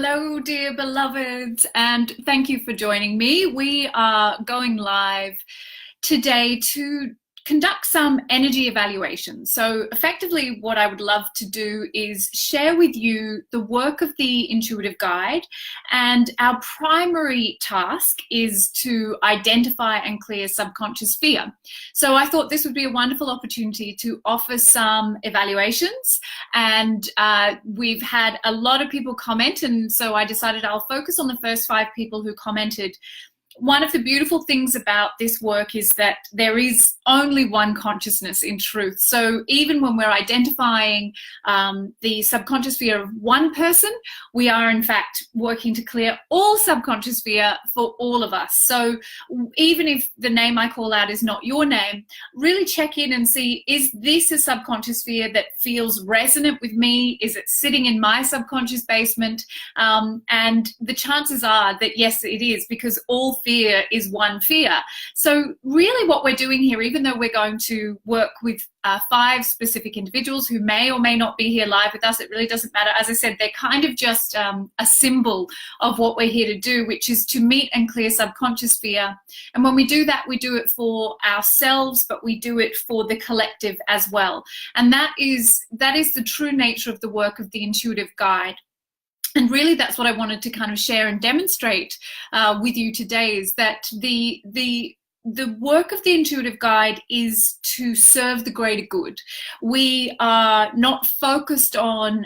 Hello, dear beloveds, and thank you for joining me. We are going live today to conduct some energy evaluation. So effectively, what I would love to do is share with you the work of the intuitive guide, and our primary task is to identify and clear subconscious fear. So I thought this would be a wonderful opportunity to offer some evaluations, and we've had a lot of people comment, and so I decided I'll focus on the first 5 people who commented. One of the beautiful things about this work is that there is only one consciousness in truth. So even when we're identifying the subconscious fear of one person, we are in fact working to clear all subconscious fear for all of us. So even if the name I call out is not your name, really check in and see, is this a subconscious fear that feels resonant with me? Is it sitting in my subconscious basement? And the chances are that yes, it is, because all fear is one fear. So really what we're doing here, even though we're going to work with 5 specific individuals who may or may not be here live with us, it really doesn't matter. As I said, they're kind of just a symbol of what we're here to do, which is to meet and clear subconscious fear. And when we do that, we do it for ourselves, but we do it for the collective as well. And that is the true nature of the work of the intuitive guide. And really, that's what I wanted to kind of share and demonstrate with you today, is that the work of the intuitive guide is to serve the greater good. We are not focused on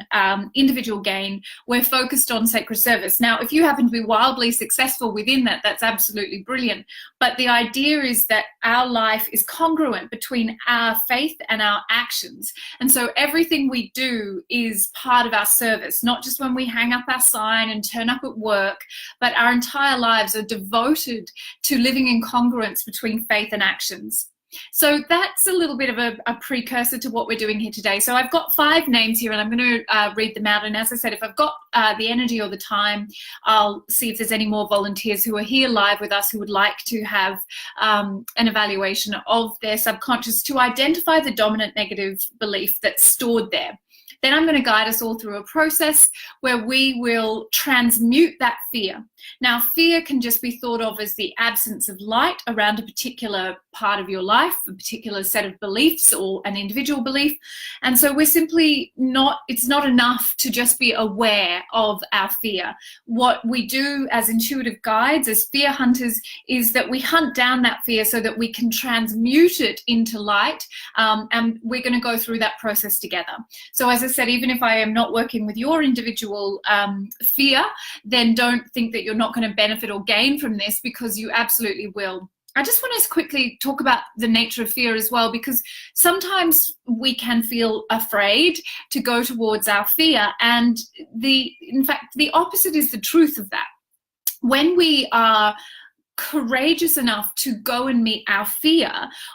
individual gain. We're focused on sacred service. Now, if you happen to be wildly successful within that, that's absolutely brilliant. But the idea is that our life is congruent between our faith and our actions. And so everything we do is part of our service, not just when we hang up our sign and turn up at work, but our entire lives are devoted to living in congruence between faith and actions. So that's a little bit of a precursor to what we're doing here today. So I've got 5 names here, and I'm going to read them out. And as I said, if I've got the energy or the time, I'll see if there's any more volunteers who are here live with us who would like to have an evaluation of their subconscious to identify the dominant negative belief that's stored there. Then I'm going to guide us all through a process where we will transmute that fear. Now, fear can just be thought of as the absence of light around a particular part of your life, a particular set of beliefs or an individual belief. And so we're simply not, it's not enough to just be aware of our fear. What we do as intuitive guides, as fear hunters, is that we hunt down that fear so that we can transmute it into light. And we're going to go through that process together. So as I said, even if I am not working with your individual fear, then don't think that you're not going to benefit or gain from this, because you absolutely will. I just want to quickly talk about the nature of fear as well, because sometimes we can feel afraid to go towards our fear, and in fact, the opposite is the truth of that. When we are courageous enough to go and meet our fear,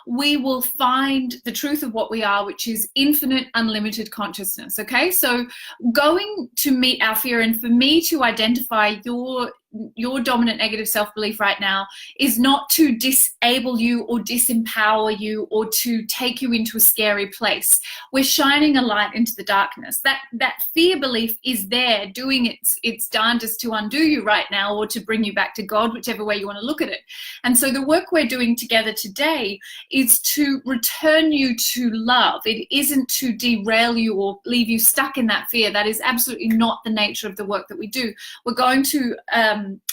we will find the truth of what we are, which is infinite, unlimited consciousness. Okay, so going to meet our fear, and for me to identify your dominant negative self-belief right now is not to disable you or disempower you or to take you into a scary place. We're shining a light into the darkness. That fear belief is there doing its darndest to undo you right now, or to bring you back to God, whichever way you want to look at it. And so the work we're doing together today is to return you to love. It isn't to derail you or leave you stuck in that fear. That is absolutely not the nature of the work that we do. We're going to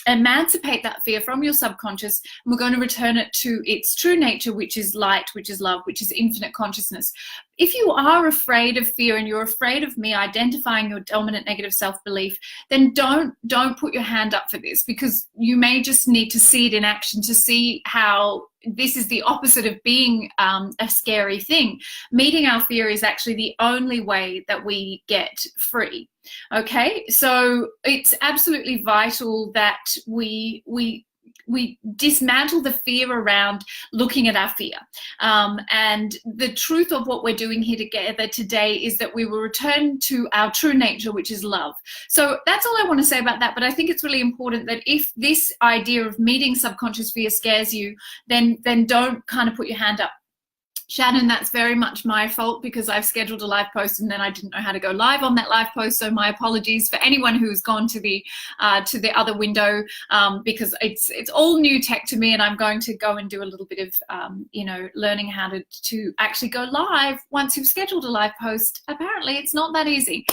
emancipate that fear from your subconscious, and we're going to return it to its true nature, which is light, which is love, which is infinite consciousness. If you are afraid of fear and you're afraid of me identifying your dominant negative self-belief, then don't put your hand up for this, because you may just need to see it in action to see how this is the opposite of being a scary thing. Meeting our fear is actually the only way that we get free. Okay, so it's absolutely vital that we dismantle the fear around looking at our fear. And the truth of what we're doing here together today is that we will return to our true nature, which is love. So that's all I want to say about that. But I think it's really important that if this idea of meeting subconscious fear scares you, then don't kind of put your hand up. Shannon, that's very much my fault because I've scheduled a live post and then I didn't know how to go live on that live post. So my apologies for anyone who's gone to the other window, because it's all new tech to me, and I'm going to go and do a little bit of learning how to actually go live once you've scheduled a live post. Apparently, it's not that easy.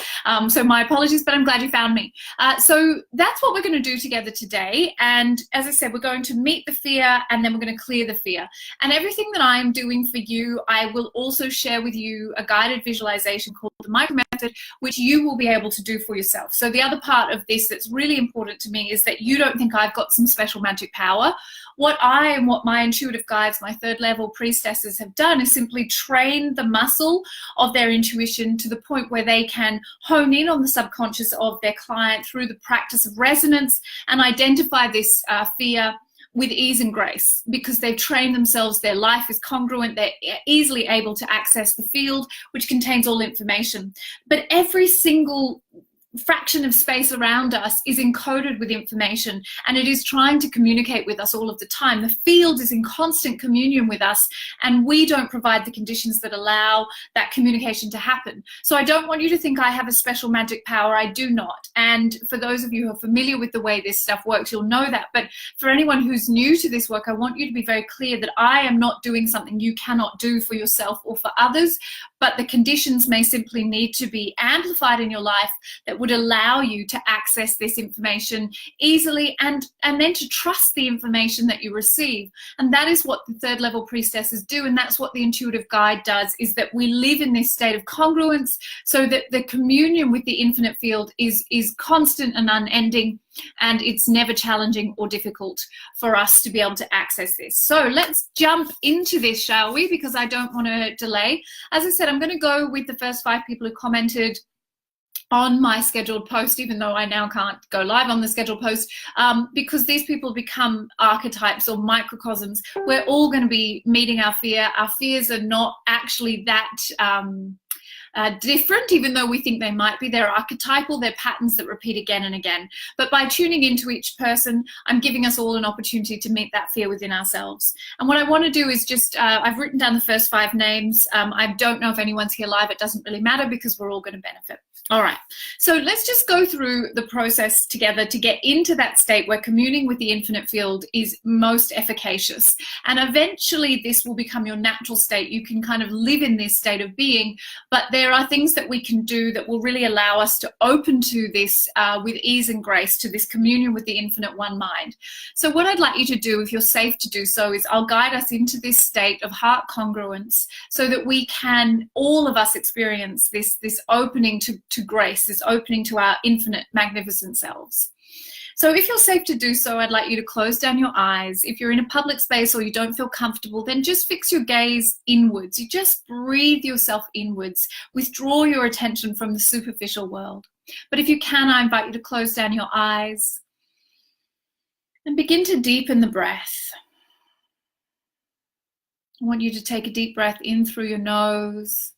So my apologies, but I'm glad you found me. So that's what we're going to do together today. And as I said, we're going to meet the fear and then we're going to clear the fear. And everything that I'm doing for you, I will also share with you a guided visualization called the micro method, which you will be able to do for yourself. So the other part of this that's really important to me is that you don't think I've got some special magic power. What I and what my intuitive guides, my third level priestesses, have done is simply train the muscle of their intuition to the point where they can hone in on the subconscious of their client through the practice of resonance and identify this fear with ease and grace, because they've trained themselves, their life is congruent, they're easily able to access the field, which contains all information. But every single fraction of space around us is encoded with information, and it is trying to communicate with us all of the time. The field is in constant communion with us, and we don't provide the conditions that allow that communication to happen. So I don't want you to think I have a special magic power. I do not. And for those of you who are familiar with the way this stuff works, you'll know that. But for anyone who's new to this work, I want you to be very clear that I am not doing something you cannot do for yourself or for others, but the conditions may simply need to be amplified in your life that would allow you to access this information easily and then to trust the information that you receive. And that is what the third level priestesses do, and that's what the intuitive guide does, is that we live in this state of congruence so that the communion with the infinite field is constant and unending, and it's never challenging or difficult for us to be able to access this. So let's jump into this, shall we? Because I don't want to delay. As I said, I'm going to go with the first 5 people who commented on my scheduled post, even though I now can't go live on the scheduled post, because these people become archetypes or microcosms. We're all going to be meeting our fear. Our fears are not actually that different, even though we think they might be. They're archetypal, they're patterns that repeat again and again. But by tuning into each person, I'm giving us all an opportunity to meet that fear within ourselves. And what I want to do is just, I've written down the first 5 names. I don't know if anyone's here live. It doesn't really matter because we're all going to benefit. All right, so let's just go through the process together to get into that state where communing with the infinite field is most efficacious. And eventually this will become your natural state. You can kind of live in this state of being, but there are things that we can do that will really allow us to open to this with ease and grace, to this communion with the infinite one mind. So what I'd like you to do, if you're safe to do so, is I'll guide us into this state of heart congruence so that we can, all of us, experience this opening to grace, this opening to our infinite magnificent selves. So if you're safe to do so, I'd like you to close down your eyes. If you're in a public space or you don't feel comfortable, then just fix your gaze inwards. You just breathe yourself inwards. Withdraw your attention from the superficial world. But if you can, I invite you to close down your eyes and begin to deepen the breath. I want you to take a deep breath in through your nose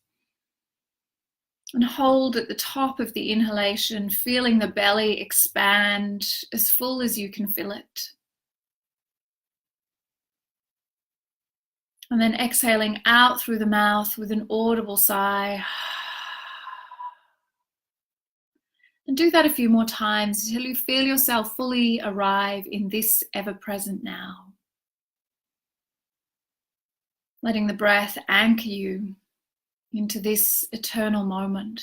and hold at the top of the inhalation, feeling the belly expand as full as you can fill it. And then exhaling out through the mouth with an audible sigh. And do that a few more times until you feel yourself fully arrive in this ever-present now. Letting the breath anchor you into this eternal moment.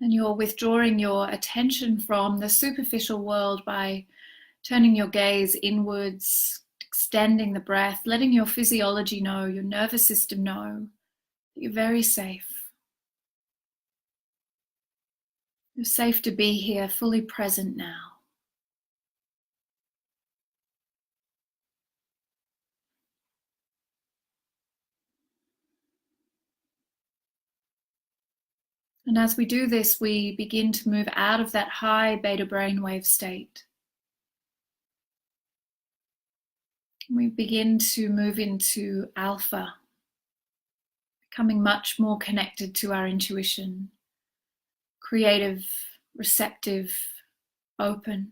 And you're withdrawing your attention from the superficial world by turning your gaze inwards, extending the breath, letting your physiology know, your nervous system know that you're very safe. You're safe to be here, fully present now. And as we do this, we begin to move out of that high beta brainwave state. We begin to move into alpha, becoming much more connected to our intuition, creative, receptive, open.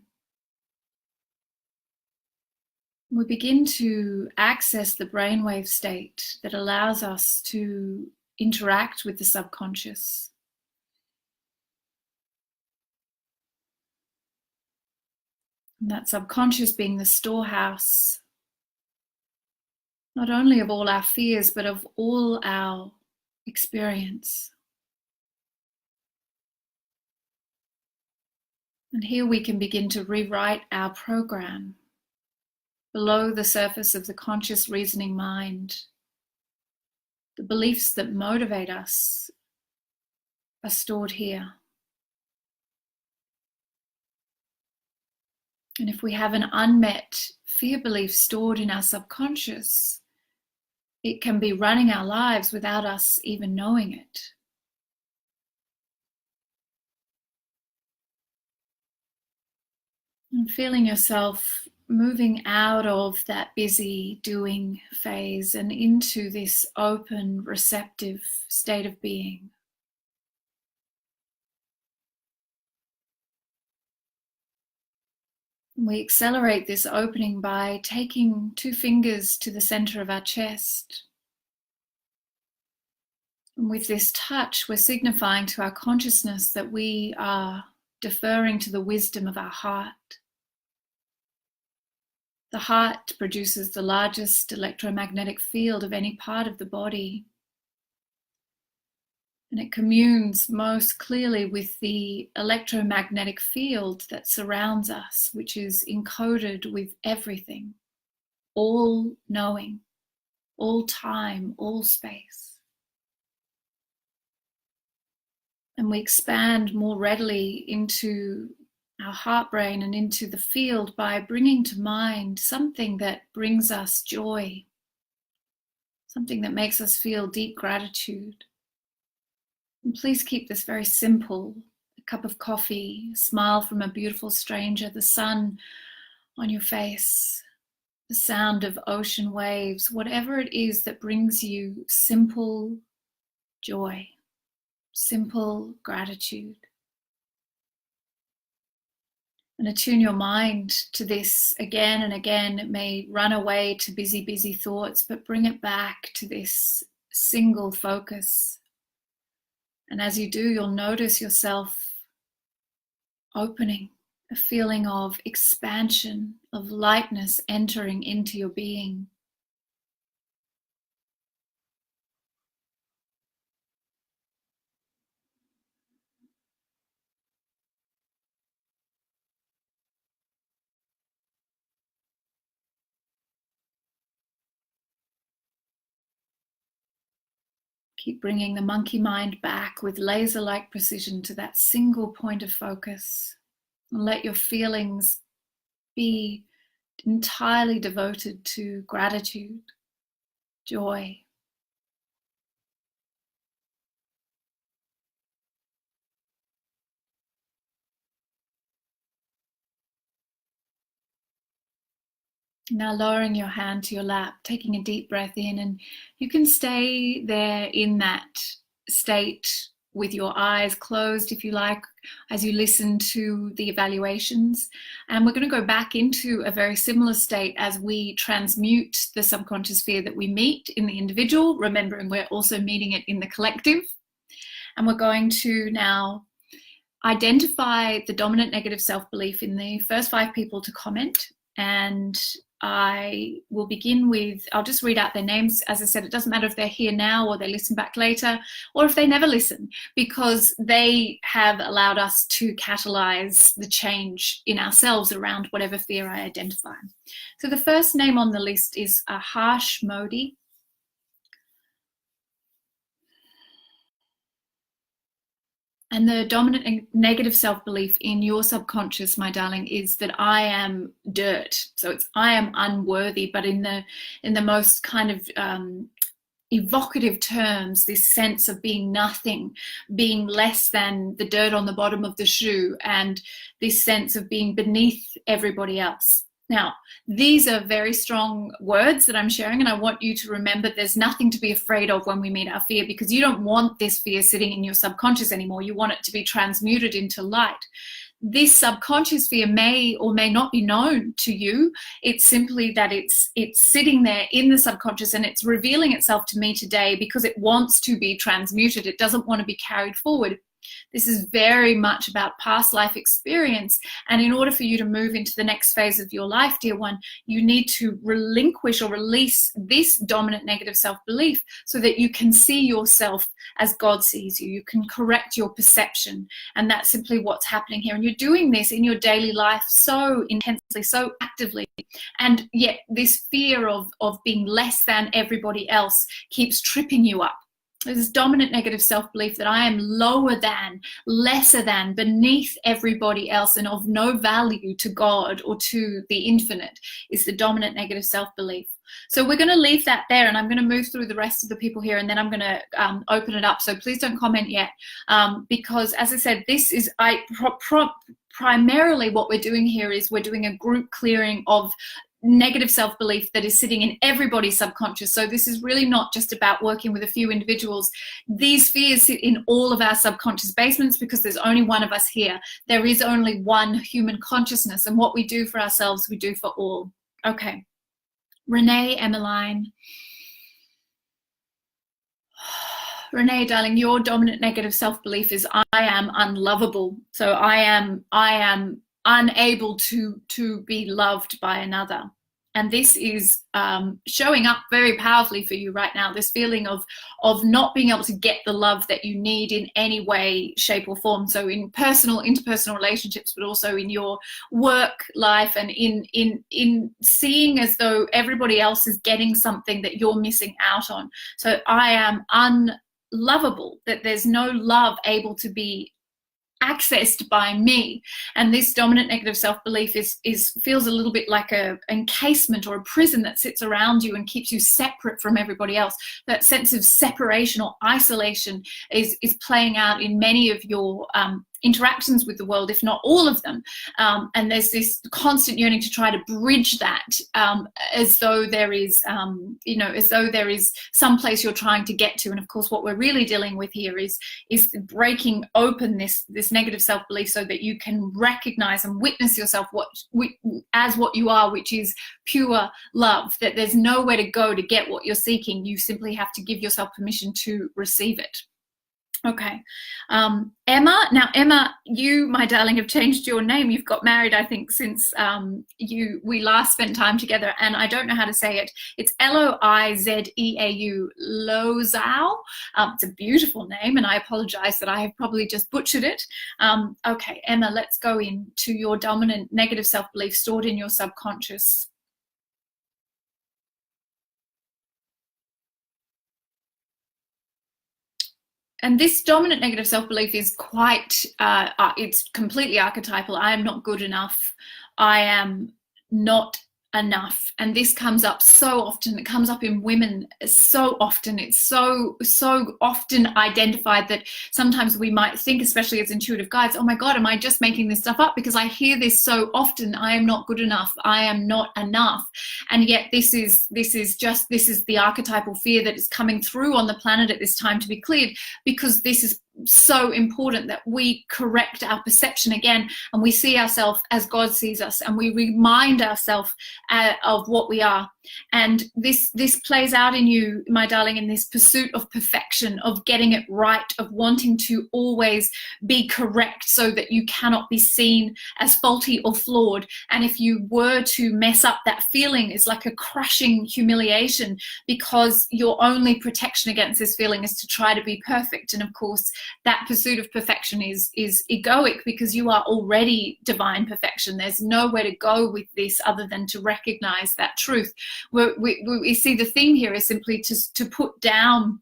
We begin to access the brainwave state that allows us to interact with the subconscious. And that subconscious being the storehouse, not only of all our fears, but of all our experience. And here we can begin to rewrite our program. Below the surface of the conscious reasoning mind, the beliefs that motivate us are stored here. And if we have an unmet fear belief stored in our subconscious, it can be running our lives without us even knowing it. And feeling yourself moving out of that busy doing phase and into this open, receptive state of being. We accelerate this opening by taking 2 fingers to the center of our chest. And with this touch, we're signifying to our consciousness that we are deferring to the wisdom of our heart. The heart produces the largest electromagnetic field of any part of the body. And it communes most clearly with the electromagnetic field that surrounds us, which is encoded with everything, all knowing, all time, all space. And we expand more readily into our heart brain and into the field by bringing to mind something that brings us joy, something that makes us feel deep gratitude. And please keep this very simple. A cup of coffee, a smile from a beautiful stranger, the sun on your face, the sound of ocean waves, whatever it is that brings you simple joy, simple gratitude. And attune your mind to this again and again. It may run away to busy, busy thoughts, but bring it back to this single focus. And as you do, you'll notice yourself opening, a feeling of expansion, of lightness entering into your being. Keep bringing the monkey mind back with laser-like precision to that single point of focus. And let your feelings be entirely devoted to gratitude, joy. Now lowering your hand to your lap, taking a deep breath in, and you can stay there in that state with your eyes closed if you like, as you listen to the evaluations. And we're going to go back into a very similar state as we transmute the subconscious fear that we meet in the individual, remembering we're also meeting it in the collective. And we're going to now identify the dominant negative self-belief in the first 5 people to comment. And I will begin with, I'll just read out their names. As I said, it doesn't matter if they're here now or they listen back later, or if they never listen, because they have allowed us to catalyze the change in ourselves around whatever fear I identify. So the first name on the list is Harsh Modi. And the dominant negative self-belief in your subconscious, my darling, is that I am dirt. So it's I am unworthy, but in the most kind of evocative terms, this sense of being nothing, being less than the dirt on the bottom of the shoe, and this sense of being beneath everybody else. Now, these are very strong words that I'm sharing, and I want you to remember there's nothing to be afraid of when we meet our fear, because you don't want this fear sitting in your subconscious anymore. You want it to be transmuted into light. This subconscious fear may or may not be known to you. It's simply that it's sitting there in the subconscious, and it's revealing itself to me today because it wants to be transmuted. It doesn't want to be carried forward. This is very much about past life experience. And in order for you to move into the next phase of your life, dear one, you need to relinquish or release this dominant negative self-belief so that you can see yourself as God sees you. You can correct your perception. And that's simply what's happening here. And you're doing this in your daily life so intensely, so actively. And yet this fear of being less than everybody else keeps tripping you up. This dominant negative self-belief that I am lower than, lesser than, beneath everybody else, and of no value to God or to the infinite is the dominant negative self-belief. So we're going to leave that there, and I'm going to move through the rest of the people here, and then I'm going to open it up. So please don't comment yet, because as I said, this is primarily what we're doing here is we're doing a group clearing of negative self-belief that is sitting in everybody's subconscious. So this is really not just about working with a few individuals. These fears sit in all of our subconscious basements because there's only one of us here. There is only one human consciousness, and what we do for ourselves, we do for all. Okay. Renee, Emmeline. Renee, darling, your dominant negative self-belief is I am unlovable. So I am unable to be loved by another. And this is showing up very powerfully for you right now, this feeling of not being able to get the love that you need in any way, shape or form. So in personal, interpersonal relationships, but also in your work life, and in seeing as though everybody else is getting something that you're missing out on. So I am unlovable, that there's no love able to be accessed by me. And this dominant negative self-belief feels a little bit like a encasement or a prison that sits around you and keeps you separate from everybody else. That sense of separation or isolation is playing out in many of your interactions with the world, if not all of them. And there's this constant yearning to try to bridge that, as though there is, as though there is some place you're trying to get to. And of course, what we're really dealing with here is breaking open this negative self-belief so that you can recognize and witness yourself as what you are, which is pure love, that there's nowhere to go to get what you're seeking. You simply have to give yourself permission to receive it. Okay. Emma, now Emma, you, my darling, have changed your name. You've got married, I think, since we last spent time together, and I don't know how to say it. It's Loizeau, Lozau. It's a beautiful name, and I apologize that I have probably just butchered it. Okay, Emma, let's go into your dominant negative self-belief stored in your subconscious. And this dominant negative self-belief is quite, it's completely archetypal. I am not good enough. I am not enough. And this comes up so often. It comes up in women so often. It's so often identified that sometimes we might think, especially as intuitive guides, oh my God, am I just making this stuff up? Because I hear this so often. I am not good enough. I am not enough. And yet this is the archetypal fear that is coming through on the planet at this time to be cleared, because this is so important that we correct our perception again, and we see ourselves as God sees us, and we remind ourselves of what we are. And this plays out in you, my darling, in this pursuit of perfection, of getting it right, of wanting to always be correct so that you cannot be seen as faulty or flawed. And if you were to mess up, that feeling is like a crushing humiliation, because your only protection against this feeling is to try to be perfect. And of course, that pursuit of perfection is egoic, because you are already divine perfection. There's nowhere to go with this other than to recognize that truth. We see the thing here is simply to put down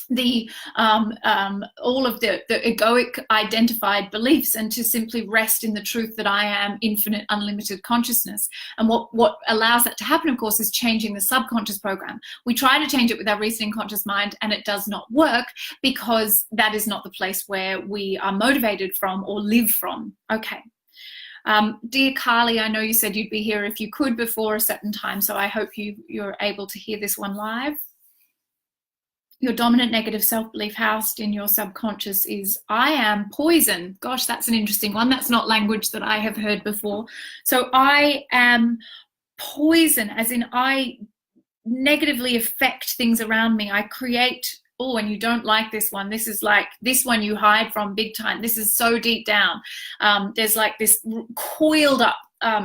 the all of the egoic identified beliefs, and to simply rest in the truth that I am infinite, unlimited consciousness. And what allows that to happen, of course, is changing the subconscious program. We try to change it with our reasoning conscious mind, and it does not work, because that is not the place where we are motivated from or live from. Okay. Dear Carly, I know you said you'd be here if you could before a certain time, so I hope you're able to hear this one live. Your dominant negative self-belief housed in your subconscious is, I am poison. Gosh, that's an interesting one. That's not language that I have heard before. So I am poison, as in I negatively affect things around me. I create, oh, and you don't like this one. This is like, this one you hide from big time. This is so deep down. There's like this coiled up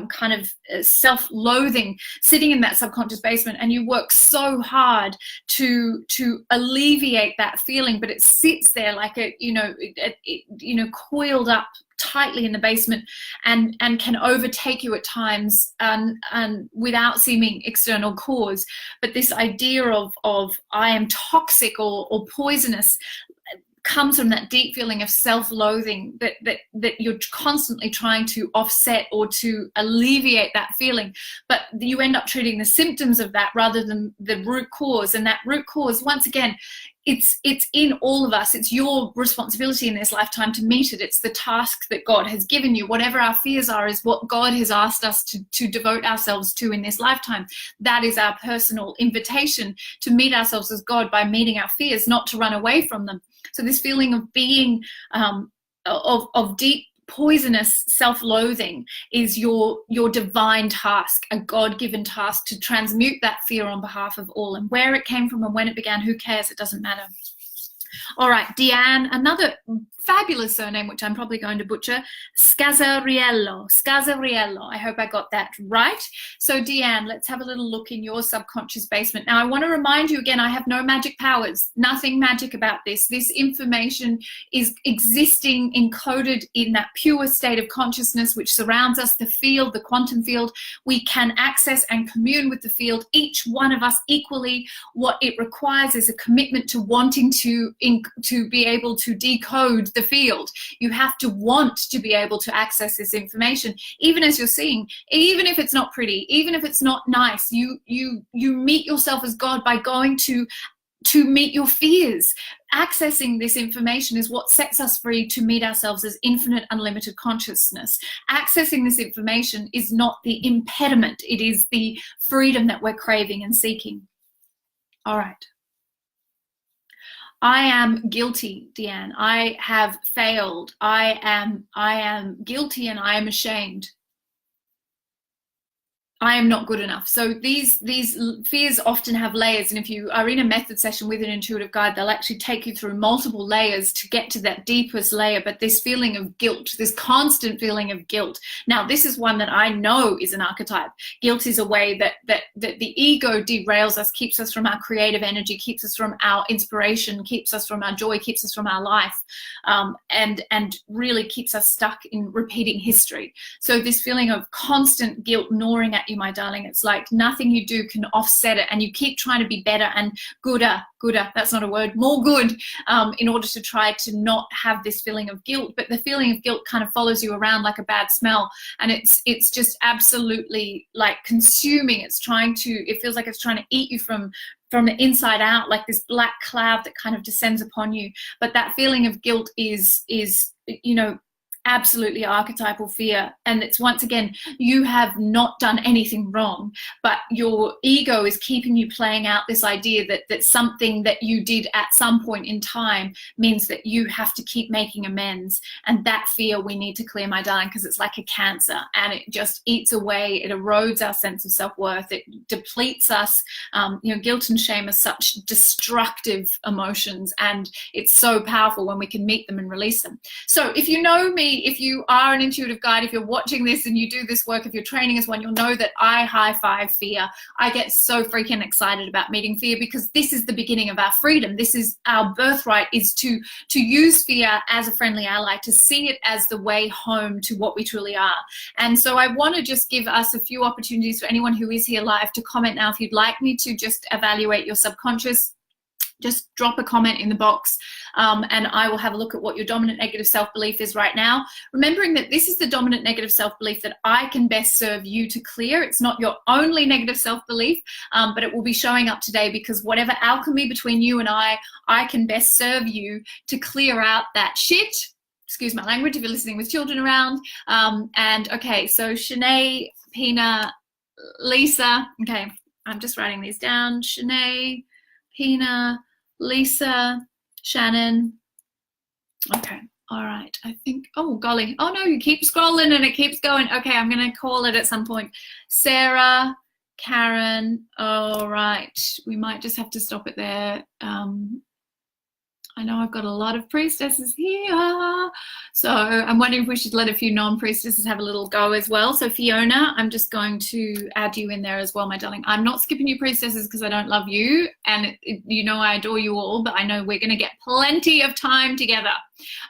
kind of self-loathing sitting in that subconscious basement, and you work so hard to alleviate that feeling, but it sits there like a coiled up tightly in the basement, and can overtake you at times, and without seeming external cause. But this idea of I am toxic or poisonous comes from that deep feeling of self-loathing that you're constantly trying to offset or to alleviate that feeling, but you end up treating the symptoms of that rather than the root cause. And that root cause, once again, it's in all of us. It's your responsibility in this lifetime to meet it. It's the task that God has given you. Whatever our fears are is what God has asked us to devote ourselves to in this lifetime. That is our personal invitation to meet ourselves as God by meeting our fears, not to run away from them. So this feeling of being, of deep poisonous self-loathing is your divine task, a God-given task to transmute that fear on behalf of all. And where it came from and when it began, who cares? It doesn't matter. All right, Deanne, another fabulous surname, which I'm probably going to butcher, Scazzariello. I hope I got that right. So Deanne, let's have a little look in your subconscious basement. Now, I want to remind you again, I have no magic powers, nothing magic about this. This information is existing encoded in that pure state of consciousness which surrounds us, the field, the quantum field. We can access and commune with the field, each one of us equally. What it requires is a commitment to wanting to be able to decode the field. You have to want to be able to access this information, even as you're seeing, even if it's not pretty, even if it's not nice. You meet yourself as God by going to meet your fears. Accessing this information is what sets us free to meet ourselves as infinite, unlimited consciousness. Accessing this information is not the impediment. It is the freedom that we're craving and seeking. All right. I am guilty, Deanne. I have failed. I am guilty and I am ashamed. I am not good enough. So these fears often have layers, and if you are in a method session with an intuitive guide, they'll actually take you through multiple layers to get to that deepest layer. But this feeling of guilt, this constant feeling of guilt. Now, this is one that I know is an archetype. Guilt is a way that the ego derails us, keeps us from our creative energy, keeps us from our inspiration, keeps us from our joy, keeps us from our life, and really keeps us stuck in repeating history. So this feeling of constant guilt gnawing at you, my darling, it's like nothing you do can offset it, and you keep trying to be better and gooder, that's not a word, more good, in order to try to not have this feeling of guilt. But the feeling of guilt kind of follows you around like a bad smell, and it's just absolutely like consuming. It feels like it's trying to eat you from the inside out, like this black cloud that kind of descends upon you. But that feeling of guilt is absolutely archetypal fear. And it's, once again, you have not done anything wrong, but your ego is keeping you playing out this idea that something that you did at some point in time means that you have to keep making amends. And that fear we need to clear, my darling, because it's like a cancer, and it just eats away. It erodes our sense of self-worth. It depletes us. Guilt and shame are such destructive emotions, and it's so powerful when we can meet them and release them. So if you know me, if you are an intuitive guide, if you're watching this and you do this work, if you're training as one, you'll know that I high five fear. I get so freaking excited about meeting fear, because this is the beginning of our freedom. This is our birthright, is to use fear as a friendly ally, to see it as the way home to what we truly are. And so I want to just give us a few opportunities for anyone who is here live to comment now. If you'd like me to just evaluate your subconscious, just drop a comment in the box, and I will have a look at what your dominant negative self-belief is right now. Remembering that this is the dominant negative self-belief that I can best serve you to clear. It's not your only negative self-belief, but it will be showing up today, because whatever alchemy between you and I can best serve you to clear out that shit Excuse my language if you're listening with children around. And okay, so Shanae, Pina, Lisa. Okay, I'm just writing these down. Shanae, Pina, Lisa, Shannon. Okay, all right. I think, oh golly, oh no, you keep scrolling and it keeps going. Okay, I'm going to call it at some point. Sarah, Karen. All right, we might just have to stop it there. I know I've got a lot of priestesses here, so I'm wondering if we should let a few non-priestesses have a little go as well. So Fiona, I'm just going to add you in there as well, my darling. I'm not skipping you priestesses because I don't love you, and you know I adore you all, but I know we're going to get plenty of time together.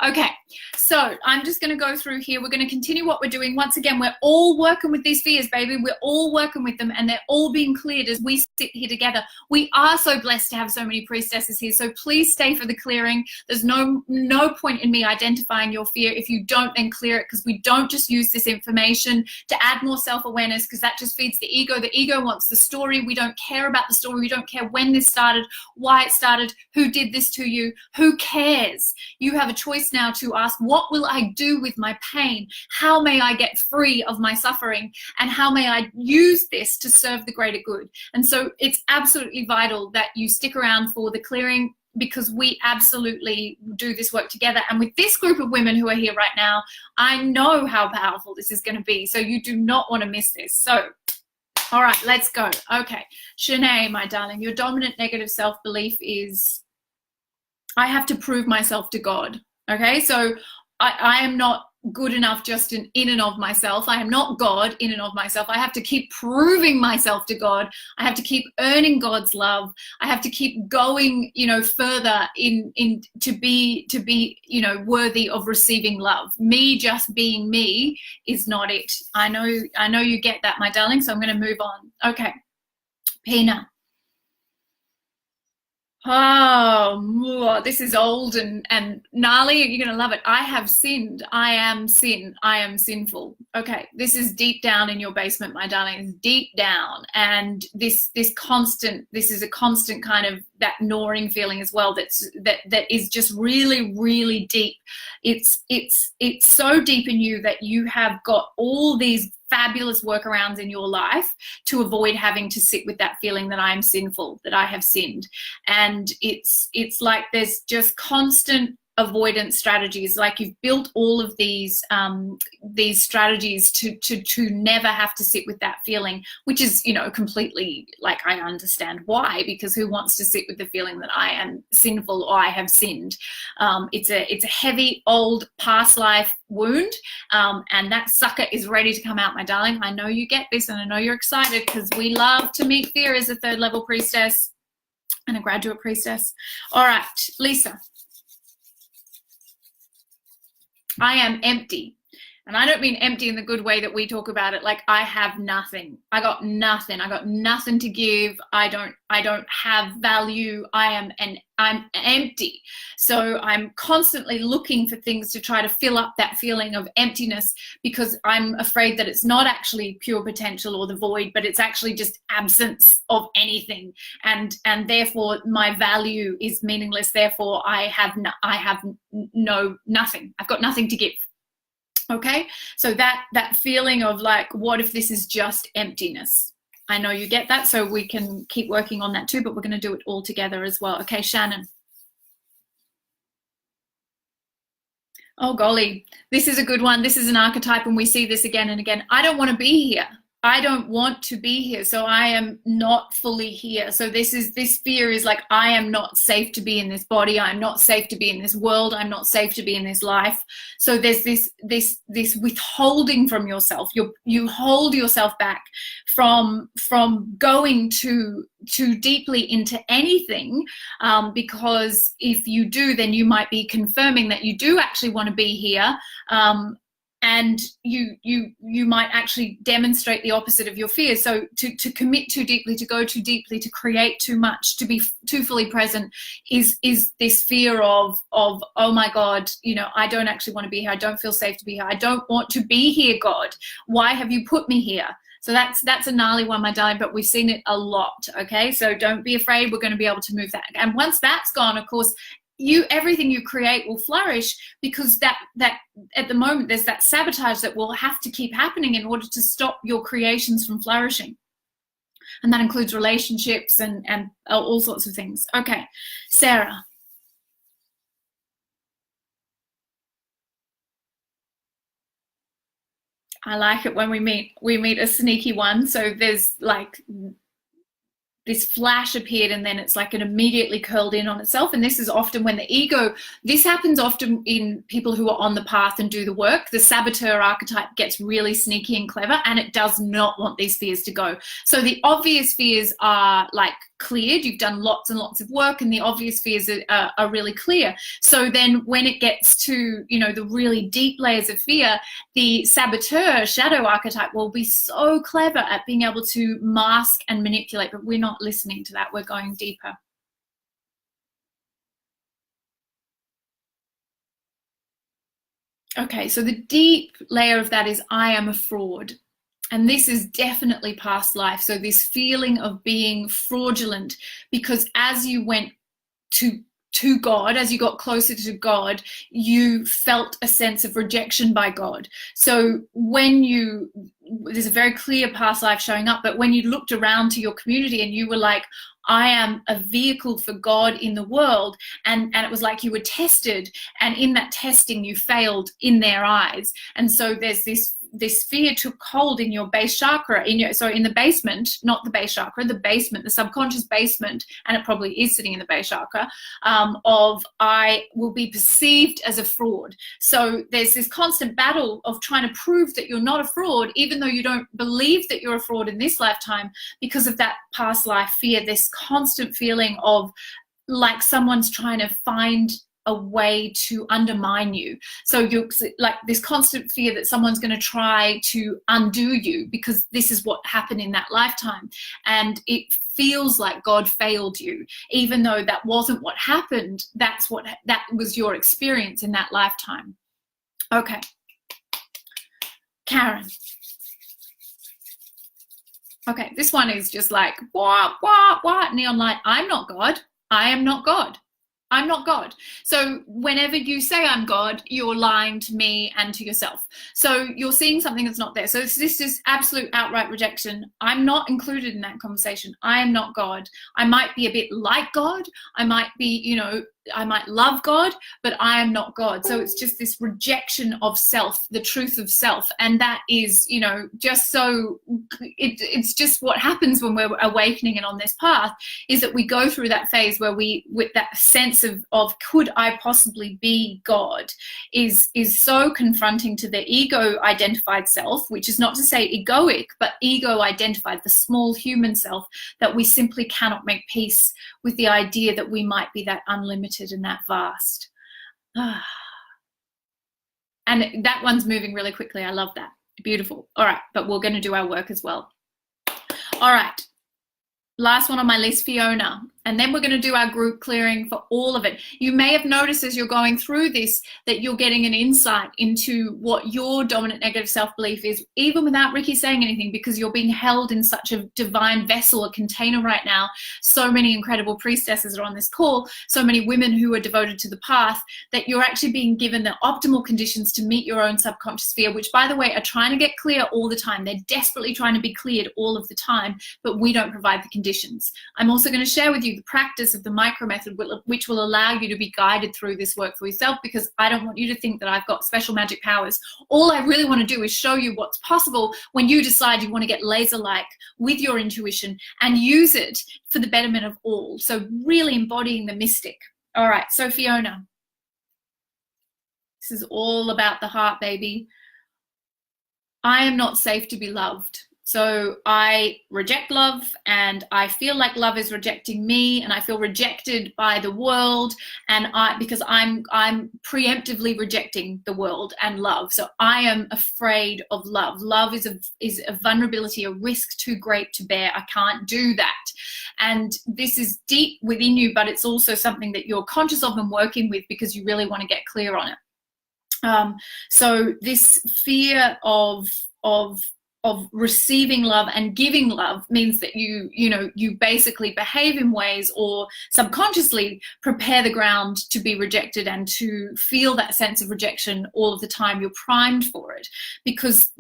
Okay, so I'm just going to go through here. We're going to continue what we're doing. Once again, we're all working with these fears, baby. We're all working with them, and they're all being cleared as we sit here together. We are so blessed to have so many priestesses here, so please stay for the clearing. There's no point in me identifying your fear if you don't then clear it, because we don't just use this information to add more self-awareness, because that just feeds the ego. The ego wants the story. We don't care about the story. We don't care when this started, why it started, who did this to you. Who cares? You have a choice now to ask, what will I do with my pain? How may I get free of my suffering? And how may I use this to serve the greater good? And so it's absolutely vital that you stick around for the clearing, because we absolutely do this work together. And with this group of women who are here right now, I know how powerful this is going to be. So you do not want to miss this. So, all right, let's go. Okay, Shanae, my darling, your dominant negative self-belief is, I have to prove myself to God. Okay, so I am not good enough just in and of myself. I am not God in and of myself. I have to keep proving myself to God. I have to keep earning God's love. I have to keep going, you know, further in to be, you know, worthy of receiving love. Me just being me is not it. I know you get that, my darling. So I'm going to move on. Okay, Pina. Oh, this is old and gnarly. You're going to love it. I have sinned. I am sin. I am sinful. Okay, this is deep down in your basement, my darling. It's deep down. And this is a constant kind of that gnawing feeling as well. That is just really, really deep. It's so deep in you that you have got all these fabulous workarounds in your life to avoid having to sit with that feeling that I am sinful, that I have sinned. And it's like there's just constant avoidance strategies. Like you've built all of these strategies to never have to sit with that feeling, which is, you know, completely, like, I understand why, because who wants to sit with the feeling that I am sinful or I have sinned? It's a heavy old past life wound, and that sucker is ready to come out, my darling. I know you get this, and I know you're excited, because we love to meet fear as a third level priestess and a graduate priestess. All right, Lisa. I am empty. And I don't mean empty in the good way that we talk about it, like I have nothing. I got nothing. I got nothing to give. I don't have value. I'm empty. So I'm constantly looking for things to try to fill up that feeling of emptiness, because I'm afraid that it's not actually pure potential or the void, but it's actually just absence of anything. And therefore my value is meaningless. Therefore I have nothing. I've got nothing to give. Okay, so that feeling of like, what if this is just emptiness? I know you get that, so we can keep working on that too, but we're going to do it all together as well. Okay, Shannon. Oh golly, this is a good one. This is an archetype, and we see this again and again. I don't want to be here. I don't want to be here, so I am not fully here. So this fear is like, I am not safe to be in this body. I'm not safe to be in this world. I'm not safe to be in this life. So there's this withholding from yourself. You hold yourself back from going too deeply into anything, because if you do, then you might be confirming that you do actually want to be here. And you might actually demonstrate the opposite of your fears. So to commit too deeply, to go too deeply, to create too much, to be too fully present is this fear of, oh my God, you know, I don't actually want to be here. I don't feel safe to be here. I don't want to be here, God. Why have you put me here? So that's a gnarly one, my darling, but we've seen it a lot, okay? So don't be afraid. We're going to be able to move that. And once that's gone, of course, everything you create will flourish, because that at the moment there's that sabotage that will have to keep happening in order to stop your creations from flourishing. And that includes relationships and all sorts of things. Okay, Sarah. I like it when we meet a sneaky one. So there's like this flash appeared, and then it's like it immediately curled in on itself. And this is often when the ego, this happens often in people who are on the path and do the work. The saboteur archetype gets really sneaky and clever, and it does not want these fears to go. So the obvious fears are like cleared. You've done lots and lots of work, and the obvious fears are really clear. So then when it gets to, you know, the really deep layers of fear, the saboteur shadow archetype will be so clever at being able to mask and manipulate, but we're not listening to that. We're going deeper. Okay, so the deep layer of that is I am a fraud. And this is definitely past life. So this feeling of being fraudulent, because as you went to God, as you got closer to God, you felt a sense of rejection by God. So when there's a very clear past life showing up, but when you looked around to your community and you were like, I am a vehicle for God in the world, and it was like you were tested, and in that testing you failed in their eyes. And so there's this fear took hold in your base chakra, in the basement, not the base chakra, the basement, the subconscious basement, and it probably is sitting in the base chakra, of I will be perceived as a fraud. So there's this constant battle of trying to prove that you're not a fraud, even though you don't believe that you're a fraud in this lifetime, because of that past life fear, this constant feeling of like someone's trying to find a way to undermine you. So you're like this constant fear that someone's going to try to undo you, because this is what happened in that lifetime. And it feels like God failed you, even though that wasn't what happened. That was your experience in that lifetime. Okay. Karen. Okay, this one is just like, what, neon light. I'm not God. I am not God. I'm not God. So whenever you say I'm God, you're lying to me and to yourself. So you're seeing something that's not there. So this is absolute outright rejection. I'm not included in that conversation. I am not God. I might be a bit like God. I might be, I might love God, but I am not God. So it's just this rejection of self, the truth of self. And that is, just so, it's just what happens when we're awakening and on this path, is that we go through that phase where with that sense of could I possibly be God, is so confronting to the ego identified self, which is not to say egoic, but ego identified, the small human self, that we simply cannot make peace with the idea that we might be that unlimited and that vast. And that one's moving really quickly. I love that. Beautiful. All right, but we're going to do our work as well. All right. Last one on my list, Fiona. And then we're going to do our group clearing for all of it. You may have noticed as you're going through this that you're getting an insight into what your dominant negative self-belief is, even without Ricky saying anything, because you're being held in such a divine vessel, a container right now. So many incredible priestesses are on this call, so many women who are devoted to the path, that you're actually being given the optimal conditions to meet your own subconscious fear, which, by the way, are trying to get clear all the time. They're desperately trying to be cleared all of the time, but we don't provide the conditions. I'm also going to share with you the practice of the micro method, which will allow you to be guided through this work for yourself, because I don't want you to think that I've got special magic powers. All I really want to do is show you what's possible when you decide you want to get laser-like with your intuition and use it for the betterment of all. So really embodying the mystic. All right, so Fiona, this is all about the heart, baby. I am not safe to be loved. So I reject love, and I feel like love is rejecting me, and I feel rejected by the world, and because I'm preemptively rejecting the world and love. So I am afraid of love. Love is a vulnerability, a risk too great to bear. I can't do that. And this is deep within you, but it's also something that you're conscious of and working with because you really want to get clear on it. So this fear of receiving love and giving love means that you basically behave in ways or subconsciously prepare the ground to be rejected and to feel that sense of rejection all of the time. You're primed for it because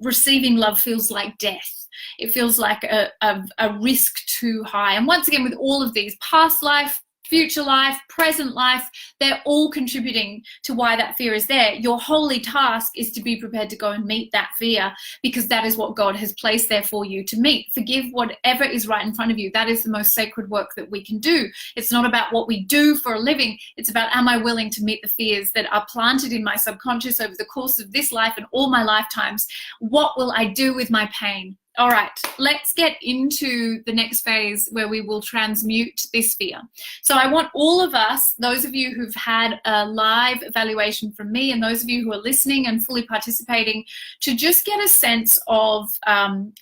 receiving love feels like death. It feels like a risk too high. And once again, with all of these, past life, future life, present life, they're all contributing to why that fear is there. Your holy task is to be prepared to go and meet that fear, because that is what God has placed there for you to meet. Forgive whatever is right in front of you. That is the most sacred work that we can do. It's not about what we do for a living. It's about, am I willing to meet the fears that are planted in my subconscious over the course of this life and all my lifetimes? What will I do with my pain? All right, let's get into the next phase where we will transmute this fear. So I want all of us, those of you who've had a live evaluation from me and those of you who are listening and fully participating, to just get a sense of,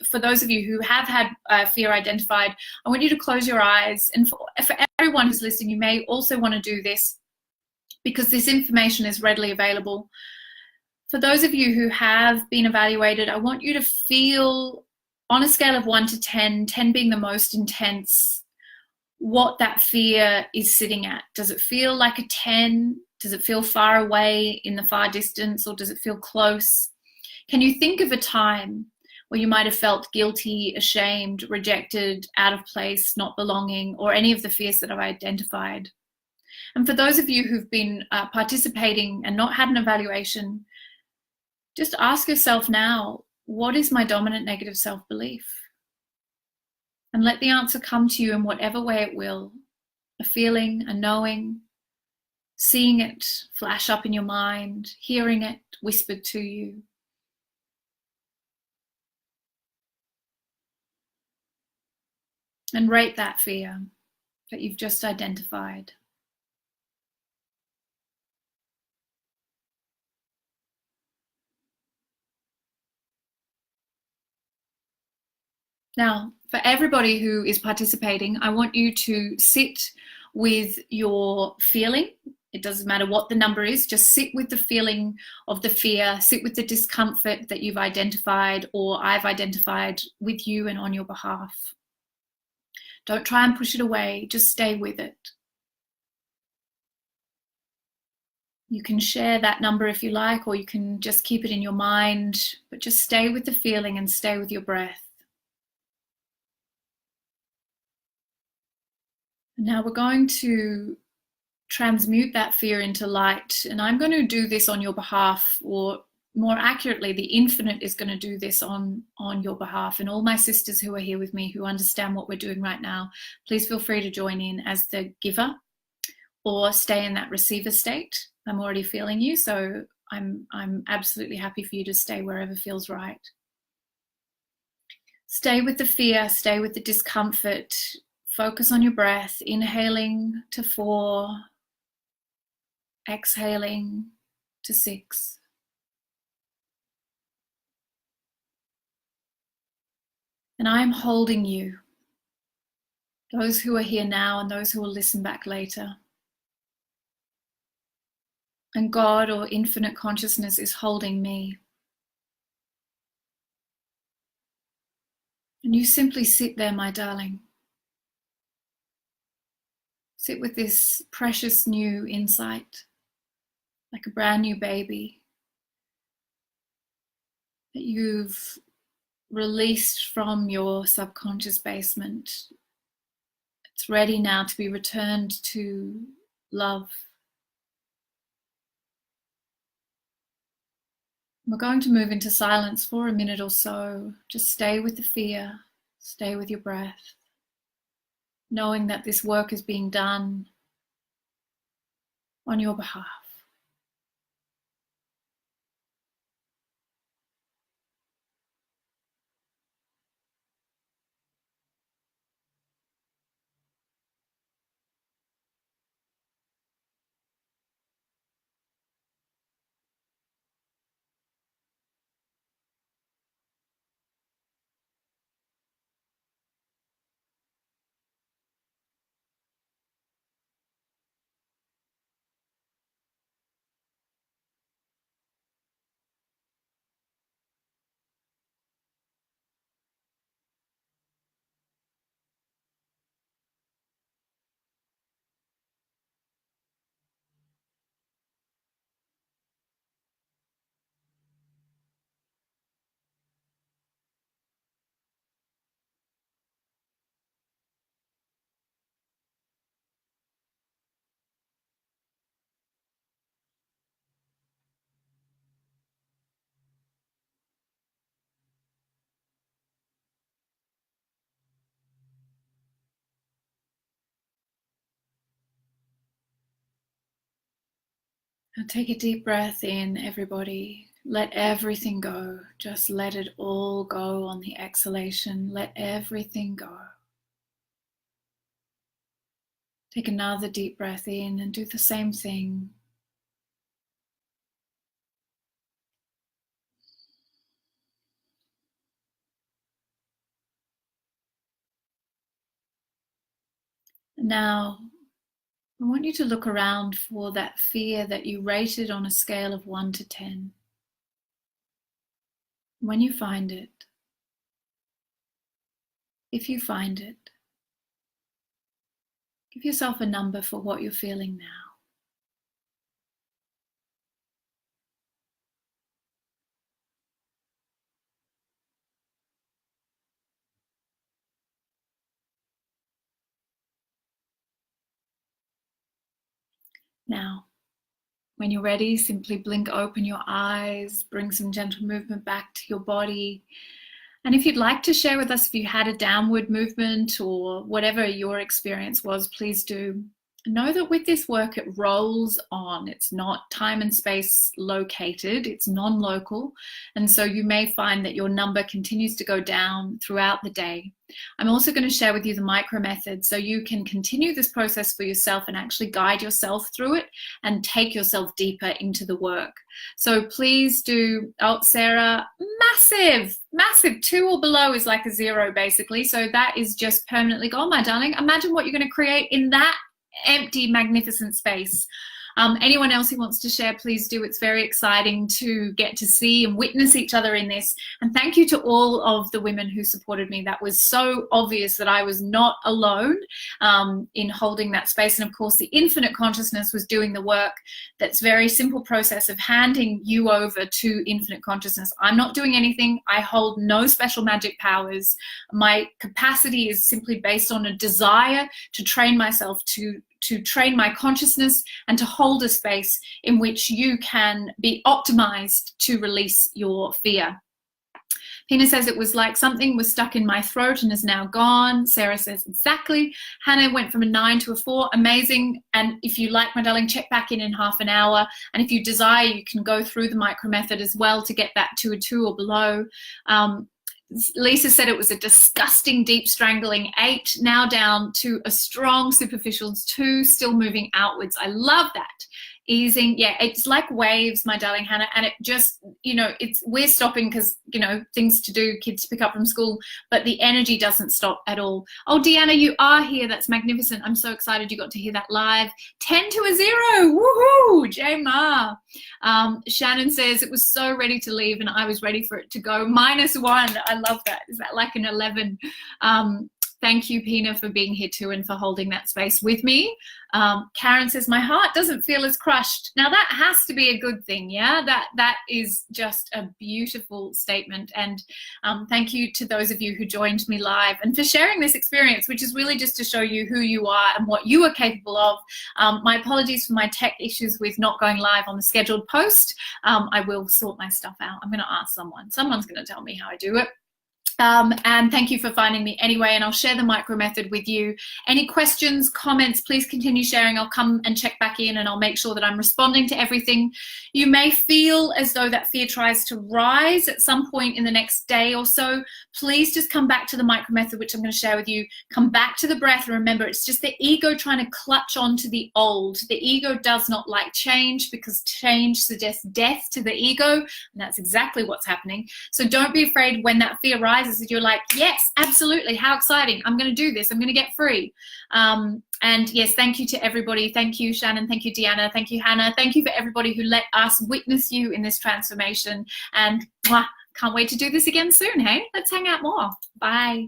for those of you who have had fear identified, I want you to close your eyes. And for everyone who's listening, you may also want to do this because this information is readily available. For those of you who have been evaluated, I want you to feel, on a scale of 1 to 10, 10 being the most intense, what that fear is sitting at. Does it feel like a 10? Does it feel far away in the far distance, or does it feel close? Can you think of a time where you might have felt guilty, ashamed, rejected, out of place, not belonging, or any of the fears that I've identified? And for those of you who've been participating and not had an evaluation, just ask yourself now, what is my dominant negative self-belief? And let the answer come to you in whatever way it will. A feeling, a knowing, seeing it flash up in your mind, hearing it whispered to you. And rate that fear that you've just identified. Now, for everybody who is participating, I want you to sit with your feeling. It doesn't matter what the number is, just sit with the feeling of the fear, sit with the discomfort that you've identified or I've identified with you and on your behalf. Don't try and push it away, just stay with it. You can share that number if you like, or you can just keep it in your mind, but just stay with the feeling and stay with your breath. Now we're going to transmute that fear into light, and I'm going to do this on your behalf, or more accurately, the infinite is going to do this on your behalf. And all my sisters who are here with me who understand what we're doing right now, please feel free to join in as the giver or stay in that receiver state. I'm already feeling you, so I'm absolutely happy for you to stay wherever feels right. Stay with the fear, stay with the discomfort. Focus on your breath, inhaling to 4, exhaling to 6. And I'm holding you, those who are here now and those who will listen back later. And God, or infinite consciousness, is holding me. And you simply sit there, my darling. Sit with this precious new insight, like a brand new baby that you've released from your subconscious basement. It's ready now to be returned to love. We're going to move into silence for a minute or so. Just stay with the fear, stay with your breath, knowing that this work is being done on your behalf. Now take a deep breath in, everybody. Let everything go. Just let it all go on the exhalation. Let everything go. Take another deep breath in and do the same thing. Now, I want you to look around for that fear that you rated on a scale of 1 to 10. When you find it, if you find it, give yourself a number for what you're feeling now. Now, when you're ready, simply blink open your eyes, bring some gentle movement back to your body. And if you'd like to share with us if you had a downward movement or whatever your experience was, please do. Know that with this work, it rolls on. It's not time and space located, it's non-local. And so you may find that your number continues to go down throughout the day. I'm also going to share with you the micro method so you can continue this process for yourself and actually guide yourself through it and take yourself deeper into the work. So please do. Oh, Sarah, massive 2 or below is like a 0 basically. So that is just permanently gone, my darling. Imagine what you're going to create in that empty, magnificent space. Anyone else who wants to share, please do. It's very exciting to get to see and witness each other in this. And thank you to all of the women who supported me. That was so obvious that I was not alone in holding that space. And of course, the infinite consciousness was doing the work. That's very simple process of handing you over to infinite consciousness. I'm not doing anything. I hold no special magic powers. My capacity is simply based on a desire to train myself to train my consciousness and to hold a space in which you can be optimized to release your fear. Pina says it was like something was stuck in my throat and is now gone. Sarah says exactly. Hannah went from a 9 to a 4. Amazing. And if you like, my darling, check back in half an hour. And if you desire, you can go through the micro method as well to get that to a 2 or below. Lisa said it was a disgusting deep strangling 8, now down to a strong superficial 2, still moving outwards. I love that. Easing, yeah, it's like waves, my darling Hannah, and it just, you know, we're stopping because, you know, things to do, kids to pick up from school, but the energy doesn't stop at all. Oh, Deanna, you are here. That's magnificent. I'm so excited you got to hear that live. 10 to a 0. Woohoo! J Ma. Shannon says it was so ready to leave and I was ready for it to go. -1. I love that. Is that like an 11? Thank you, Pina, for being here too and for holding that space with me. Karen says, my heart doesn't feel as crushed. Now that has to be a good thing, yeah? That is just a beautiful statement. And thank you to those of you who joined me live and for sharing this experience, which is really just to show you who you are and what you are capable of. My apologies for my tech issues with not going live on the scheduled post. I will sort my stuff out. I'm going to ask someone. Someone's going to tell me how I do it. And thank you for finding me anyway, and I'll share the micro method with you. Any questions, comments, please continue sharing. I'll come and check back in and I'll make sure that I'm responding to everything. You may feel as though that fear tries to rise at some point in the next day or so. Please just come back to the micro method, which I'm going to share with you. Come back to the breath and remember it's just the ego trying to clutch on to the old. The ego does not like change because change suggests death to the ego, and that's exactly what's happening. So don't be afraid when that fear rises. You're like, yes, absolutely, how exciting, I'm going to do this, I'm going to get free. And yes, thank you to everybody. Thank you, Shannon. Thank you, Deanna. Thank you, Hannah. Thank you for everybody who let us witness you in this transformation. And can't wait to do this again soon. Hey, let's hang out more. Bye.